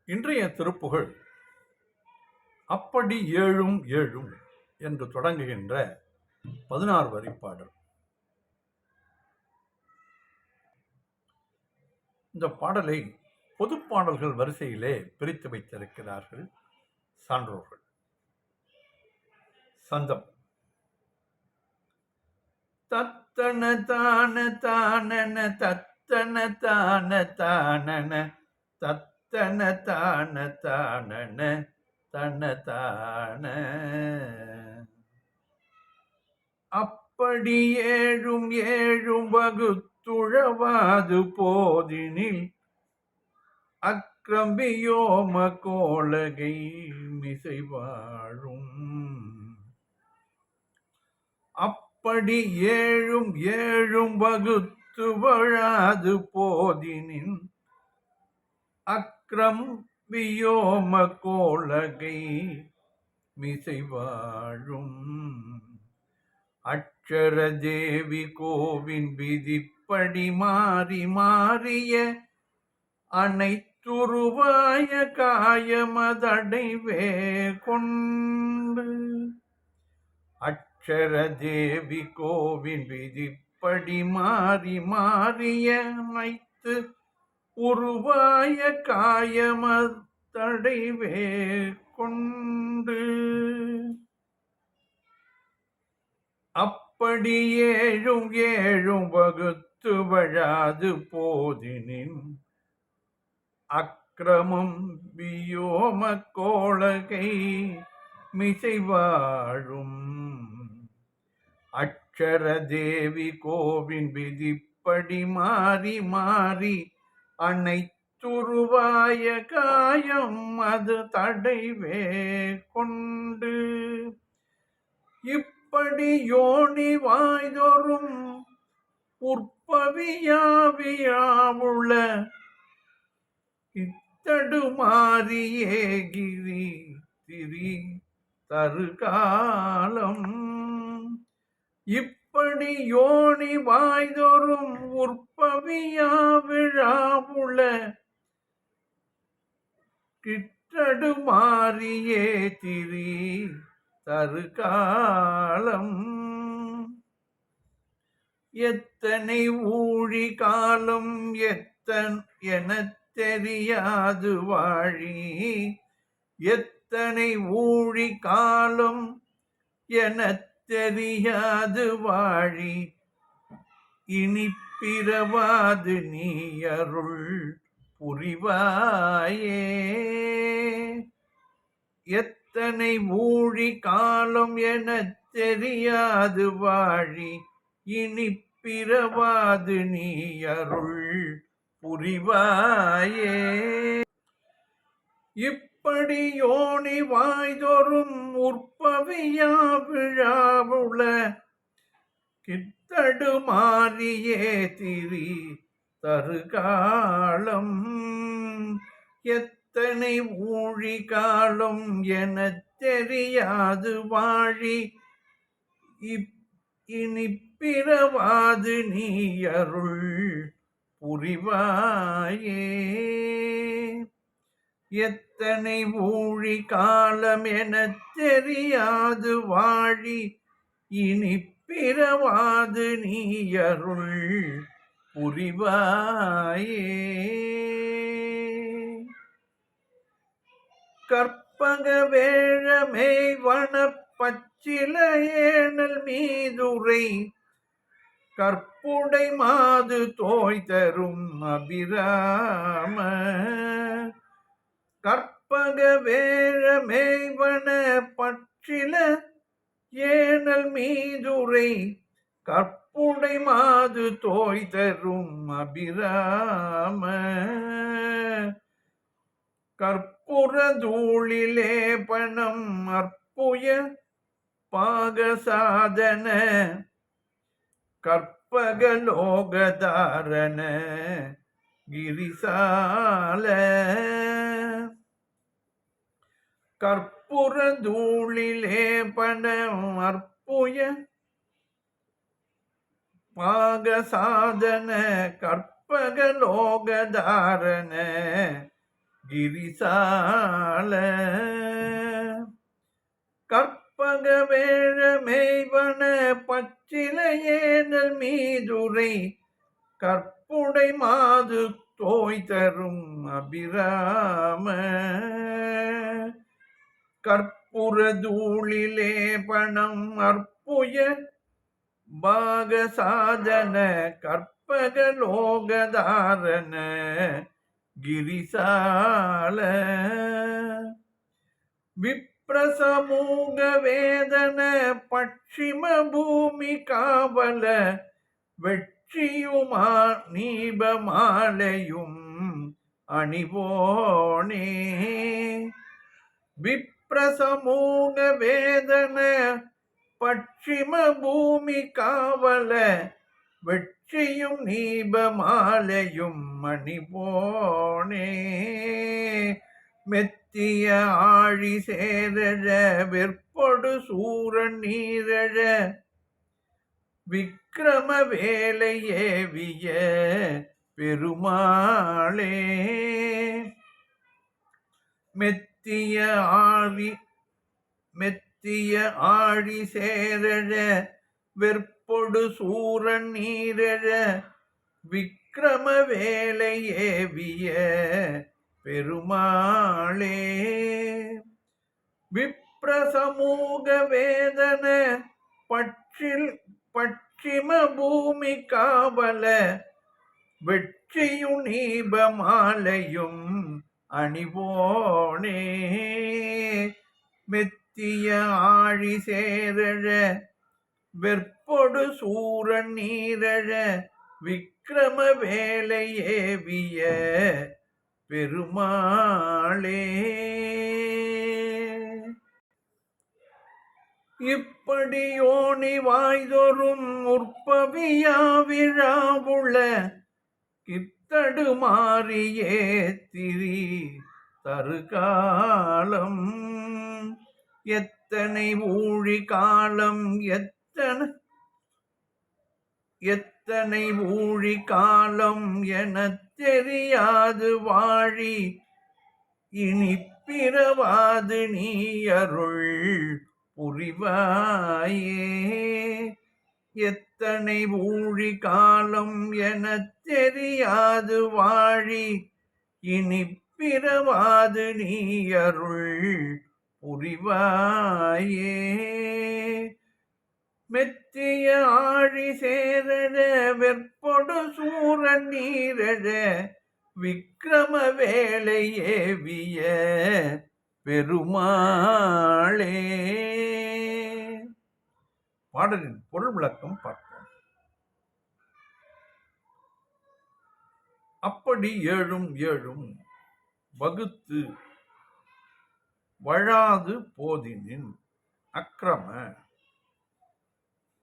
இன்றைய திருப்புகழ் அப்படி ஏழும் ஏழும் என்று தொடங்குகின்ற 16 வரி பாடல். இந்த பாடலை பொது பாடல்கள் வரிசையிலே பிரித்து வைத்திருக்கிறார்கள் சான்றோர்கள். சந்தம் தத்தன தான தானன தத்தன தான தானன தத்தன தான தானன தன தான. அப்படி ஏழும் ஏழும் வகுத்துழவாது போதினில் அக்கிரம்பியோம கோலகை மிசை வாழும். அப்படி ஏழும் ஏழும் வகுத்து வழாது போதினின் அக்கிரம்பியோம கோலகை மிசை வாழும். அக்ஷர தேவி கோவின் விதிப்படி மாறி மாறிய அனைத்துருவாய காயமதடைவே கொண்டு. அக்ஷர தேவி கோவின் விதிப்படி மாறி மாறிய அனைத்து உருவாய காயமதடைவே கொண்டு. அப்படி ஏழும் ஏழும் வகுத்து வழாது போதினின் அக்கிரமம் வியோம கோலகை மிசை வாழும். அக்ஷர தேவி கோவின் விதிப்படி மாறி மாறி அனைத்துருவாய காயம் அது தடைவே கொண்டு. இப்படி யோனி வாய்தோறும் உற்பவியாவியாவுள்ள இத்தடுமாறியே கிரி திரி தருகாலம். இப்படி யோனி வாய்தோறும் உற்பவியாவிழாவுள்ள கிட்டடுமாறியே திரி தருகாலம். எத்தனை ஊழி காலம் என தெரியாது வாழி. எத்தனை ஊழி காலம் என தெரியாது வாழி. இனி பிறவாது நீ அருள் புரிவாயே. எத்தனை ஊழி காலம் என தெரியாது வாழி. இனி பிறவாது நீ அருள் புரிவாயே. இப்படி யோனி வாய்தோறும் உற்பவியா விழாவுள கித்தடுமாறியே திரி தருகாலம். எத்தனை ஊழி காலம் என தெரியாது வாழி. இனி பிறவாது நீ அருள் புரிவாயே. எத்தனை ஊழி காலம் என தெரியாது வாழி. இனி பிறவாது நீ அருள் புரிவாயே. கற்பக வேழமை வனப்பச்சில ஏனல் மீதுரை கற்புடை மாது தோய் தரும் அபிராம. கற்பக வேழமை வனப்பச்சில ஏனல் மீதுரை கற்புடை மாது தோய் தரும் அபிராம. கற்புர தூளிலே பணம் அற்புய பாகசாதன கற்பகலோகதாரண கிரிசால. கற்புர தூளிலே பணம் அற்புய பாகசாதன கற்பகலோகதாரண கிரிசால கற்பக வேழ மேய்வன பச்சிலையேனல் மீதுரை கற்புடை மாது தோய் தரும் அபிராம கற்புர தூளிலே பணம் அற்புய பாக சாதன கற்பக லோகதாரண கிரிசால விப்ரசமூக வேதன பட்சிம பூமி காவல வெற்றியுமா நீபமாலையும் அணிவோனே விப்ரசமூக வேதன பட்சிம பூமி காவல வெற்றியும் நீபமாலையும் அணிவோனே மெத்திய ஆழி சேரழ வெற்பொடு சூரன் நீரழ விக்கிரம வேலை ஏவிய பெருமாளே மெத்திய ஆழி சேரழ வெற்பொடு சூரன் நீரழ விக்கிரம வேலை ஏவிய பெருமாளே விப்ரசமூக வேதன பட்சிம பூமி காவல வெற்றியும் நீபமாலையும் அணிவோனே மெத்திய ஆழி சேரழ வெற்பொடு சூரன் நீரழ விக்கிரம வேலை ஏவிய பெருமாளே இப்படி யோனி வாய்தொரும் உற்பவியா விழாவுள கித்தடு மாறியே திரி தருகாலம் எத்தனை ஊழி காலம் எத்தனை ஊழி காலம் எனத் தெரியாது வாழி இனி பிறவாது நீ அருள் புரிவாயே எத்தனை ஊழி காலம் எனத் தெரியாது வாழி இனி பிறவாது நீ அருள் புரிவாயே மெத்திய ஆழி சேரழ வெற்பொடு சூரன் நீரழ விக்கிரம வேலை ஏவிய பெருமாளே. பாடலின் பொருள் விளக்கம் பார்ப்போம். அப்படி ஏழும் ஏழும் வகுத்து வழாது போதினின் அக்கிரம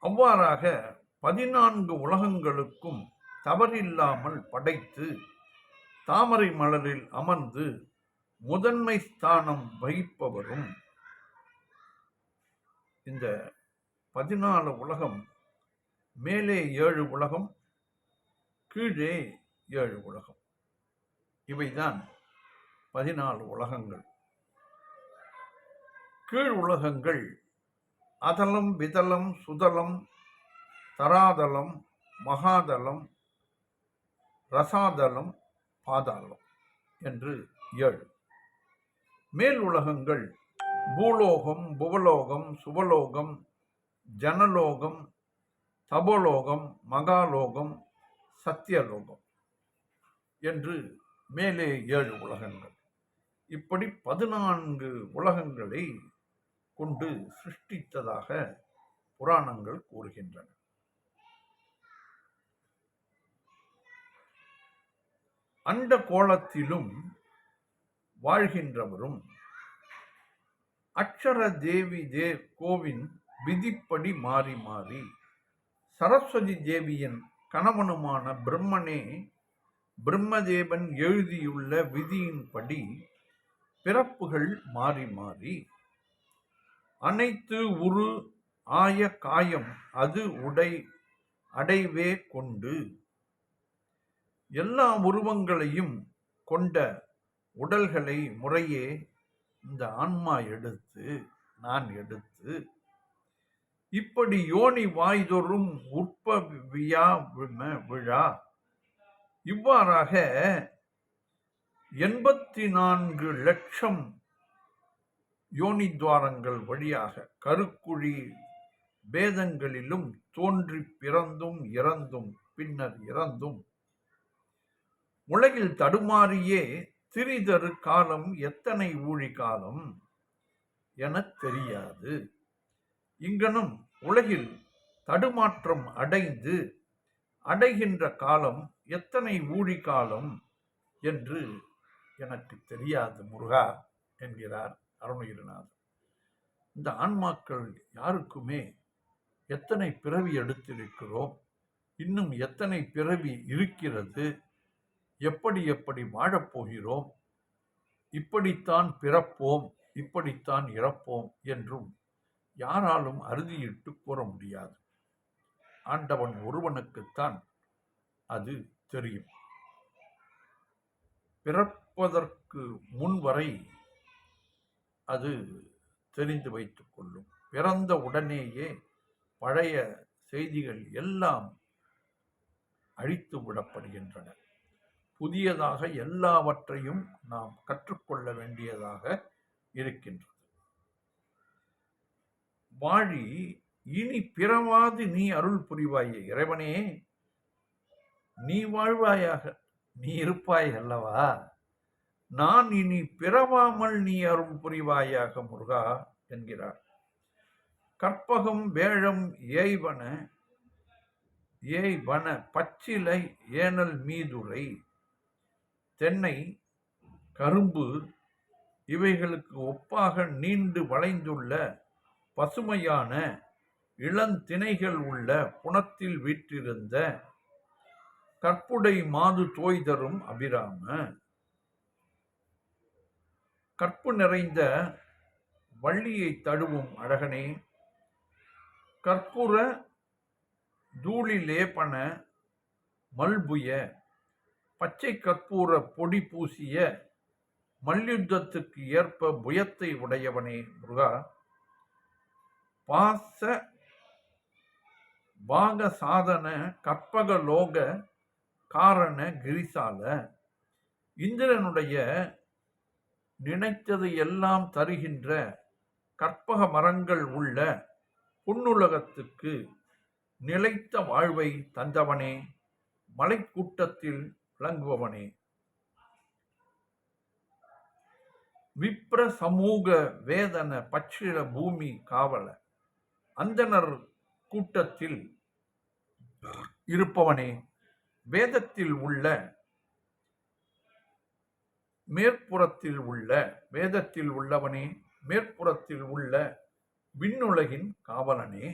அவ்வாறாக 14 உலகங்களுக்கும் தவறில்லாமல் படைத்து தாமரை மலரில் அமர்ந்து முதன்மை ஸ்தானம் வகிப்பவரும் இந்த 14 உலகம் மேலே 7 உலகம் கீழே 7 உலகம், இவைதான் 14 உலகங்கள். கீழ் உலகங்கள் அதலம், விதலம், சுதலம், தராதலம், மகாதலம், ரசாதலம், பாதாளம் என்று 7. மேல் உலகங்கள் பூலோகம், புவலோகம், சுவலோகம், ஜனலோகம், தபோலோகம், மகாலோகம், சத்தியலோகம் என்று மேலே 7 உலகங்கள். இப்படி 14 உலகங்களை கொண்டு சிருஷ்டித்ததாக புராணங்கள் கூறுகின்றன. அண்ட கோலத்திலும் வாழ்கின்றவரும் அக்ஷர தேவி கோவின் விதிப்படி மாறி மாறி சரஸ்வதி தேவியின் கணவனுமான பிரம்மனே பிரம்மதேவன் எழுதியுள்ள விதியின்படி பிறப்புகள் மாறி மாறி அனைத்து உரு ஆய காயம் அது அடைவே கொண்டு எல்லா உருவங்களையும் கொண்ட உடல்களை முறையே இந்த ஆன்மா எடுத்து, நான் எடுத்து, இப்படி யோனி வாய்தொறும் விழா இவ்வாறாக 84 லட்சம் யோனித்வாரங்கள் வழியாக கருக்குழி பேதங்களிலும் தோன்றி பிறந்தும் இறந்தும் பின்னர் இறந்தும் உலகில் தடுமாறியே திரிதரு காலம் எத்தனை ஊழி காலம் எனத் தெரியாது. இங்கனும் உலகில் தடுமாற்றம் அடைகின்ற காலம் எத்தனை ஊழி காலம் என்று எனக்கு தெரியாது முருகா என்கிறார் அருணகிரிநாதர். இந்த ஆன்மாக்கள் யாருக்குமே எத்தனை பிறவி எடுத்திருக்கிறோம், இன்னும் எத்தனை பிறவி இருக்கிறது, எப்படி எப்படி வாழப்போகிறோம், இப்படித்தான் பிறப்போம், இப்படித்தான் இறப்போம் என்றும் யாராலும் அறுதியிட்டு கூற முடியாது. ஆண்டவன் ஒருவனுக்குத்தான் அது தெரியும். பிறப்பதற்கு முன்வரை அது தெரிந்து வைத்துக் கொள்ளும். பிறந்த உடனேயே பழைய செய்திகள் எல்லாம் அழித்து விடப்படுகின்றன. புதியதாக எல்லாவற்றையும் நாம் கற்றுக்கொள்ள வேண்டியதாக இருக்கின்றது. வாழி இனி பிறவாது நீ அருள் புரிவாயே. இறைவனே, நீ வாழ்வாயாக, நீ இருப்பாய் அல்லவா, நான் இனி பிறவாமல் நீ அருள் புரிவாயாக முருகா என்கிறார். கற்பகம் வேழம் ஏய்வன பச்சிலை ஏனல் மீதுரை தென்னை கரும்பு இவைகளுக்கு ஒப்பாக நீண்டு வளைந்துள்ள பசுமையான இளந்திணைகள் உள்ள புனத்தில் வீற்றிருந்த கற்புடை மாது தோய்தரும் அபிராம. கற்பு நிறைந்த வள்ளியை தழுவும் அழகனே, கற்பூர தூளிலேபன மல்புய பச்சை கற்பூர பொடி பூசிய மல்யுத்தத்துக்கு ஏற்ப புயத்தை உடையவனே முருகா, பாச பாக சாதன கற்பக லோக காரண கிரிசால. இந்திரனுடைய நினைத்ததை எல்லாம் தருகின்ற கற்பக மரங்கள் உள்ள புன்னுலகத்துக்கு நிலைத்த வாழ்வை தந்தவனே, மலைக்கூட்டத்தில் விளங்குபவனே, விப்ர சமூக வேதன பச்சில பூமி காவல அந்தனர் கூட்டத்தில் இருப்பவனே, வேதத்தில் உள்ள மேற்புறத்தில் உள்ள வேதத்தில் உள்ளவனே, மேற்புறத்தில் உள்ள விண்ணுலகின் காவலனே,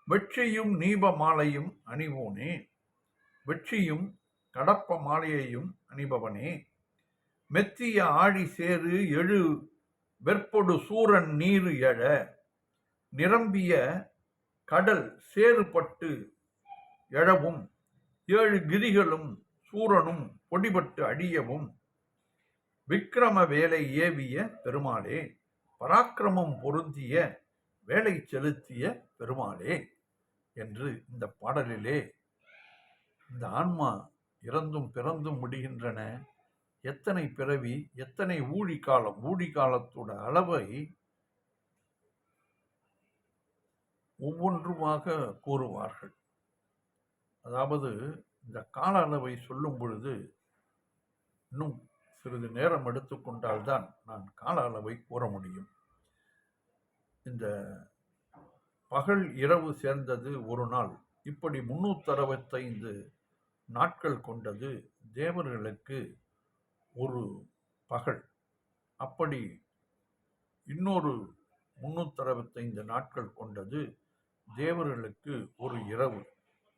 வெற்றியும் நீப மாலையும் அணிவோனே, வெற்றியும் கடப்ப மாலையையும் அணிபவனே, மெத்திய ஆழி சேரு எழு வெற்பொடு சூரன் நீரு எழ நிரம்பிய கடல் சேறுபட்டு எழவும் 7 கிரிகளும் சூரனும் பொடிபட்டு அழியவும் விக்கிரம வேலை ஏவிய பெருமாளே, பராக்கிரமம் பொருந்திய வேலை செலுத்திய பெருமாளே என்று இந்த பாடலிலே இந்த ஆன்மா இறந்தும் பிறந்தும் முடிகின்றன. எத்தனை பிறவி, எத்தனை ஊழி காலம், ஊழி காலத்தோட அளவை ஒவ்வொன்றுமாக கூறுவார்கள். அதாவது இந்த கால அளவை சொல்லும் பொழுது இன்னும் சிறிது நேரம் எடுத்துக்கொண்டால்தான் நான் கால அளவை கூற முடியும். இந்த பகல் இரவு சேர்ந்தது ஒரு நாள். இப்படி 365 நாட்கள் கொண்டது தேவர்களுக்கு ஒரு பகல். அப்படி இன்னொரு 365 நாட்கள் கொண்டது தேவர்களுக்கு ஒரு இரவு.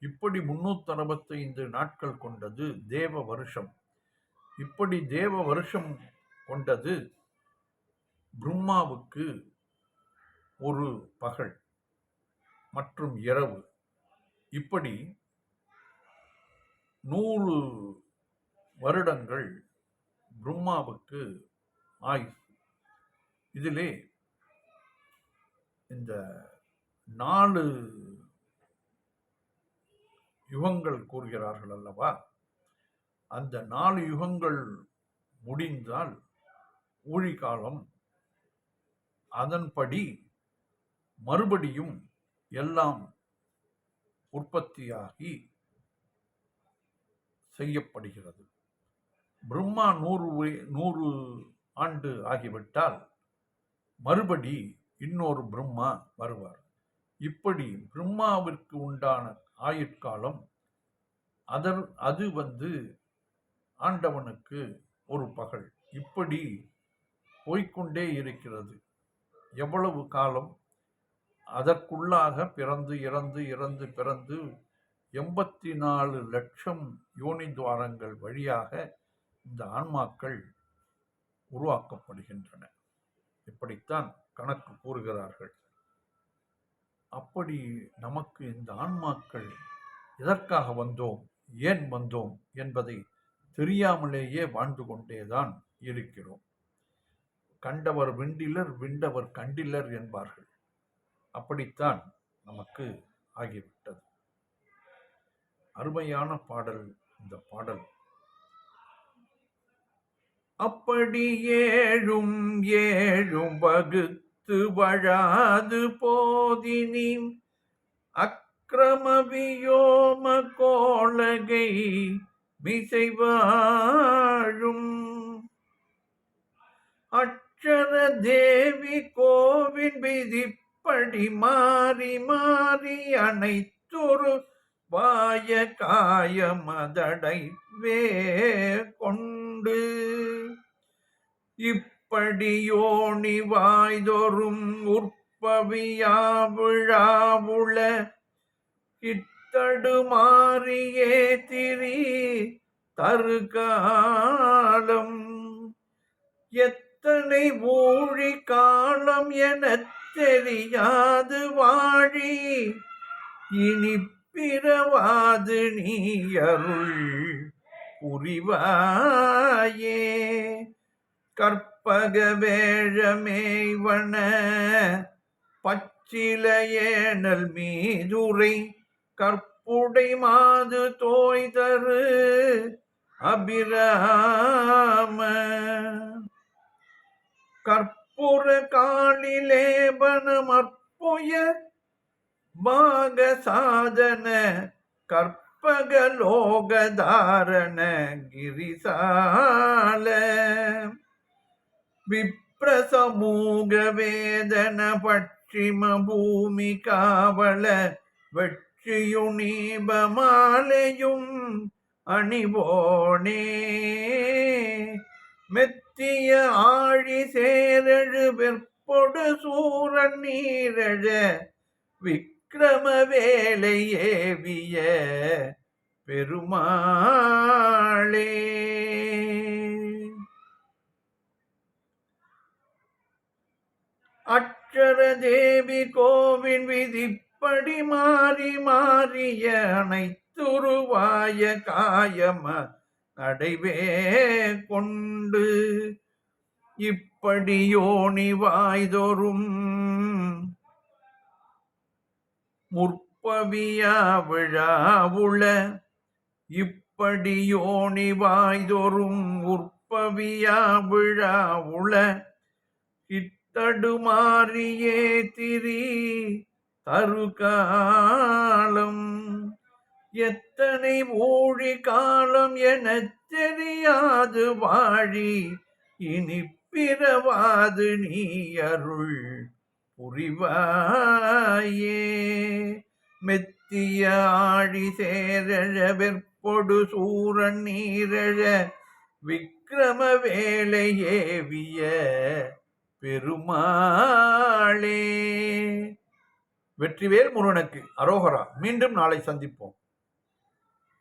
இப்படி 365 நாட்கள் கொண்டது தேவ வருஷம். இப்படி தேவ வருஷம் கொண்டது பிரம்மாவுக்கு ஒரு பகல் மற்றும் இரவு. இப்படி 100 வருடங்கள் பிரம்மாவுக்கு ஆயுசு. இதிலே இந்த 4 யுகங்கள் கூறுகிறார்கள் அல்லவா, அந்த 4 யுகங்கள் முடிந்தால் ஊழிகாலம், அதன்படி மறுபடியும் எல்லாம் உற்பத்தியாகி செய்யப்படுகிறது. பிரம்மா 100 ஆண்டு ஆகிவிட்டால் மறுபடி இன்னொரு பிரம்மா வருவார். இப்படி பிரம்மாவிற்கு உண்டான ஆயுட்காலம் அது ஆண்டவனுக்கு ஒரு பகல். இப்படி போய்கொண்டே இருக்கிறது. எவ்வளவு காலம் அதற்குள்ளாக பிறந்து இறந்து இறந்து பிறந்து 84 லட்சம் யோனி துவாரங்கள் வழியாக இந்த ஆன்மாக்கள் உருவாக்கப்படுகின்றன. இப்படித்தான் கணக்கு கூறுகிறார்கள். அப்படி நமக்கு இந்த ஆன்மாக்கள் எதற்காக வந்தோம், ஏன் வந்தோம் என்பதை தெரியாமலேயே வாழ்ந்து கொண்டேதான் இருக்கிறோம். கண்டவர் விண்டிலர், விண்டவர் கண்டிலர் என்பார்கள். அப்படித்தான் நமக்கு ஆகிவிட்டது. அருமையான பாடல் இந்த பாடல். அப்படி ஏழும் ஏழும் வகுத்து வழாது போதினி அக்கிரம வியோம கோளகை மிசைவாழும் அட்சர தேவி கோவின் விதிப்படி மாறி மாறி அனைத்தொரு வாய காய மதடை கொண்டு இப்படி யோனி வாய்தொரும் உற்பவியாவிழாவுள இத்தடு மாறியே திரி தருகாலம் எத்தனை ஊழி காலம் எனத் தெரியாது வாழி இனி பிறவாது நீ அருள் புரிவாயே கற்பக வேழமேய்வன பச்சிலையேனல் மீதுரை கற்புடை மாது தோய்தரு அபிராம கற்புர காளிலேபனம் அற்புய பாக சாதன கற்பக லோகதாரண கிரிசால விப்ரசமூக வேதன பட்சிம பூமி காவல வெற்றியுணீபமாலையும் அணிவோனே மெத்திய ஆழி சேரழு வெற்பொடு சூரன் நீரழ விக்கிரம வேலை ஏவிய பெருமாளே. அட்சர தேவி கோவின் விதிப்படி மாறி மாறிய அனைத்துருவாய காயம நடைவே கொண்டு இப்படி யோனி வாய்தொரும் முற்பவியா விழாவுள இப்படி யோனி வாய்தொரும் உற்பவியா விழாவுள இத்தடுமாறியே திரி தருகாலம் எத்தனை ஊழி காலம் எனத் தெரியாது வாழி இனி பிறவாது நீ அருள் புரிவாயே மெத்திய ஆழி சேரழ வெற்பொடு சூரன் நீரழ விக்கிரம வேலை ஏவிய பெருமாளே. வெற்றிவேல் முருகனுக்கு அரோகரா. மீண்டும் நாளை சந்திப்போம்.